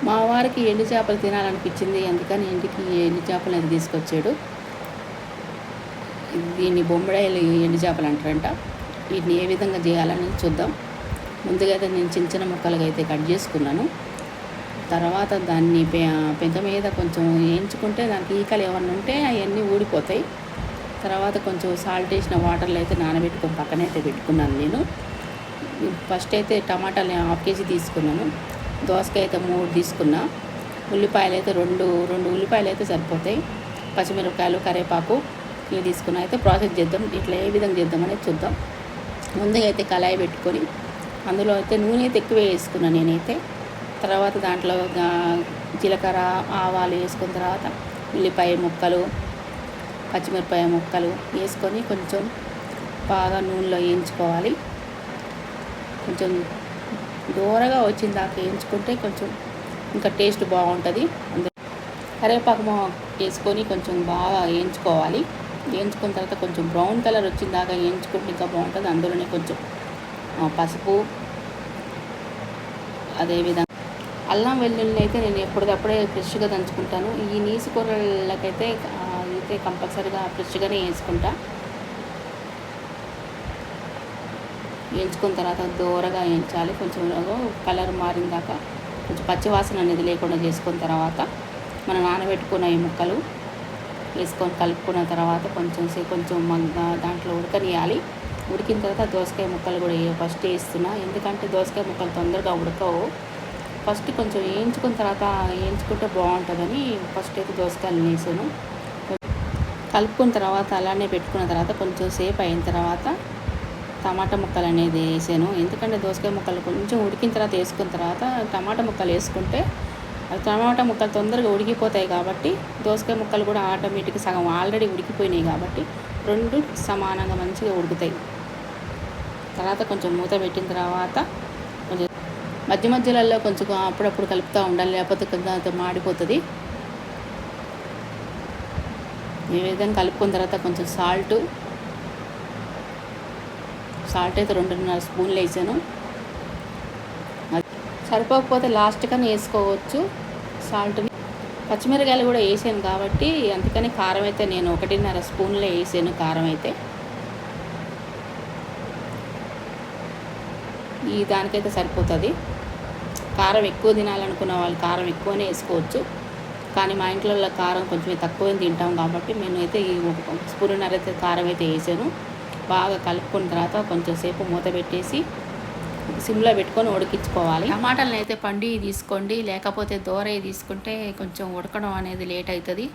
మా వారికి ఎండు చేపలు తినాలనిపించింది, అందుకని ఇంటికి ఎండు చేపలు అది తీసుకొచ్చాడు. దీన్ని బొమ్మడాయిలు ఎండు చేపలు అంటారంట. వీటిని ఏ విధంగా చేయాలని చూద్దాం. ముందుగా అయితే నేను చిన్న చిన్న ముక్కలుగా అయితే కట్ చేసుకున్నాను. తర్వాత దాన్ని పెంక మీద కొంచెం వేయించుకుంటే దానికి ఈకలు ఏమన్నా ఉంటే అవన్నీ ఊడిపోతాయి. తర్వాత కొంచెం సాల్ట్ వేసిన వాటర్లో అయితే నానబెట్టుకొని పక్కనైతే పెట్టుకున్నాను నేను. ఫస్ట్ అయితే టమాటాలు 1/2 కేజీ తీసుకున్నాను. దోసకాయ అయితే 3 తీసుకున్నా. ఉల్లిపాయలు అయితే రెండు ఉల్లిపాయలు అయితే సరిపోతాయి. పచ్చిమిరపకాయలు, కరివేపాకు ఇవి తీసుకున్నా. అయితే ప్రాసెస్ చేద్దాం, ఇట్లా ఏ విధంగా చేద్దామనేది చూద్దాం. ముందుగా అయితే కళాయి పెట్టుకొని అందులో అయితే నూనె అయితే ఎక్కువ వేసుకున్నాను నేనైతే. తర్వాత దాంట్లో జీలకర్ర, ఆవాలు వేసుకున్న తర్వాత ఉల్లిపాయ ముక్కలు, పచ్చిమిరపకాయ ముక్కలు వేసుకొని కొంచెం బాగా నూనెలో వేయించుకోవాలి. కొంచెం దూరగా వచ్చిన దాకా వేయించుకుంటే కొంచెం ఇంకా టేస్ట్ బాగుంటుంది. అందులో కరివేపాకు వేసుకొని కొంచెం బాగా వేయించుకోవాలి. వేయించుకున్న తర్వాత కొంచెం బ్రౌన్ కలర్ వచ్చిన దాకా వేయించుకుంటే ఇంకా బాగుంటుంది. అందులోనే కొంచెం పసుపు, అదేవిధంగా అల్లం వెల్లుల్లి అయితే నేను ఎప్పటికప్పుడే ఫ్రెష్గా దంచుకుంటాను. ఈ నీసు కూరలకైతే అయితే కంపల్సరీగా ఫ్రెష్గానే వేసుకుంటా. వేయించుకున్న తర్వాత దూరగా వేయించాలి. కొంచెం కలర్ మారిన దాకా కొంచెం పచ్చివాసన అనేది లేకుండా చేసుకున్న తర్వాత మనం నానబెట్టుకున్న ఈ ముక్కలు వేసుకొని కలుపుకున్న తర్వాత కొంచెం దాంట్లో ఉడకనియాలి. ఉడికిన తర్వాత దోసకాయ ముక్కలు కూడా ఫస్ట్ వేస్తున్నా, ఎందుకంటే దోసకాయ ముక్కలు తొందరగా ఉడకవు. ఫస్ట్ కొంచెం వేయించుకున్న తర్వాత వేయించుకుంటే బాగుంటుందని ఫస్ట్ అయితే దోసకాయలు వేసాను. కలుపుకున్న తర్వాత అలానే పెట్టుకున్న తర్వాత కొంచెం సేపు అయిన తర్వాత టమాటా ముక్కలు అనేది వేసాను. ఎందుకంటే దోసకాయ ముక్కలు కొంచెం ఉడికిన తర్వాత వేసుకున్న తర్వాత టమాటా ముక్కలు వేసుకుంటే టమాటా ముక్కలు తొందరగా ఉడికిపోతాయి కాబట్టి దోసకాయ ముక్కలు కూడా ఆటోమేటిక్గా సగం ఆల్రెడీ ఉడికిపోయినాయి కాబట్టి 2 సమానంగా మంచిగా ఉడుకుతాయి. తర్వాత కొంచెం మూత పెట్టిన తర్వాత కొంచెం మధ్యలో కొంచెం అప్పుడప్పుడు కలుపుతూ ఉండాలి, లేకపోతే కొంచెం మాడిపోతుంది. ఈ విధంగా కలుపుకున్న తర్వాత కొంచెం సాల్ట్ అయితే 2.5 స్పూన్లు వేసాను. సరిపోకపోతే లాస్ట్ కానీ వేసుకోవచ్చు సాల్ట్ని. పచ్చిమిరకాయలు కూడా వేసాను కాబట్టి అందుకని కారం అయితే నేను 1.5 స్పూన్లే వేసాను. కారం అయితే ఈ దానికైతే సరిపోతుంది. కారం ఎక్కువ తినాలనుకున్న వాళ్ళు కారం ఎక్కువనే వేసుకోవచ్చు, కానీ మా ఇంట్లో కారం కొంచెం తక్కువ తింటాం కాబట్టి నేనైతే ఈ 1 స్పూన్నర అయితే కారం అయితే వేసాను. బాగా కలుపుకున్న తర్వాత కొంచెం సేపు మూత పెట్టేసి సిమ్లో పెట్టుకొని ఉడికించుకోవాలి. టమాటాలను అయితే పండి తీసుకోండి, లేకపోతే దోరయి తీసుకుంటే కొంచెం ఉడకడం అనేది లేట్ అవుతుంది.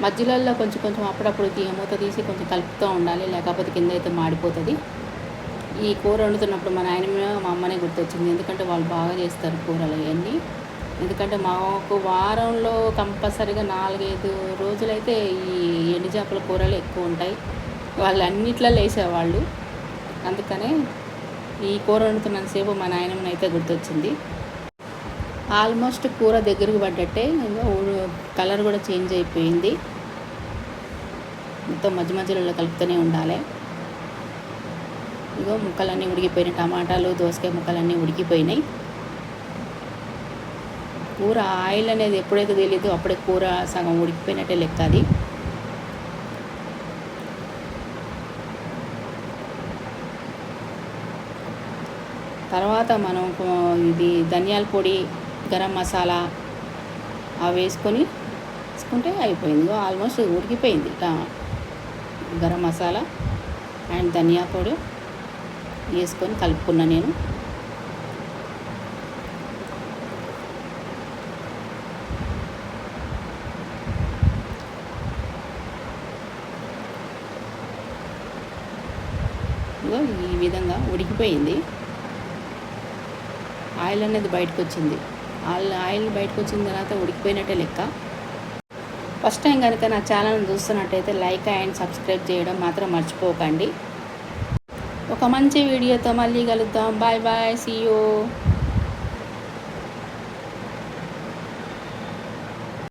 మధ్యలో కొంచెం అప్పుడప్పుడు మూత తీసి కొంచెం కలుపుతూ ఉండాలి, లేకపోతే కింద అయితే మాడిపోతుంది. ఈ కూర వండుతున్నప్పుడు మా నాయనమ్మ, మా అమ్మనే గుర్తొచ్చింది, ఎందుకంటే వాళ్ళు బాగా చేస్తారు కూరలు అవన్నీ. ఎందుకంటే మాకు వారంలో కంపల్సరీగా 4-5 రోజులైతే ఈ ఎండు చేపల కూరలు ఎక్కువ ఉంటాయి. వాళ్ళు అన్నిట్లలో వేసేవాళ్ళు. అందుకనే ఈ కూర వండుతున్నంతసేపు మా నాయనమ్మని అయితే గుర్తొచ్చింది. ఆల్మోస్ట్ కూర దగ్గరకు పడ్డట్టే, కలర్ కూడా చేంజ్ అయిపోయింది. మొత్తం మధ్యలో కలుపుతూనే ఉండాలి. ఇగో ముక్కలన్నీ ఉడికిపోయినాయి, టమాటాలు, దోసకాయ ముక్కలన్నీ ఉడికిపోయినాయి. కూర ఆయిల్ అనేది ఎప్పుడైతే తెలియదో అప్పుడే కూర సగం ఉడికిపోయినట్టే లెక్క అది. తర్వాత మనం ఇది ధనియాల పొడి, గరం మసాలా అవి వేసుకొని వేసుకుంటే అయిపోయింది. ఆల్మోస్ట్ ఉడికిపోయింది. గరం మసాలా అండ్ ధనియా పొడి వేసుకొని కలుపుకున్నా నేను. ఈ విధంగా ఉడికిపోయింది. ఆయిల్ అనేది బయటకు వచ్చింది. ఆయిల్ బయటకు వచ్చిన తర్వాత ఉడికిపోయినట్టే లెక్క. ఫస్ట్ టైం కనుక నా ఛానల్ని చూస్తున్నట్టయితే లైక్ అండ్ సబ్స్క్రైబ్ చేయడం మాత్రం మర్చిపోకండి. ఒక మంచి వీడియోతో మళ్ళీ కలుద్దాం. Bye bye, see you.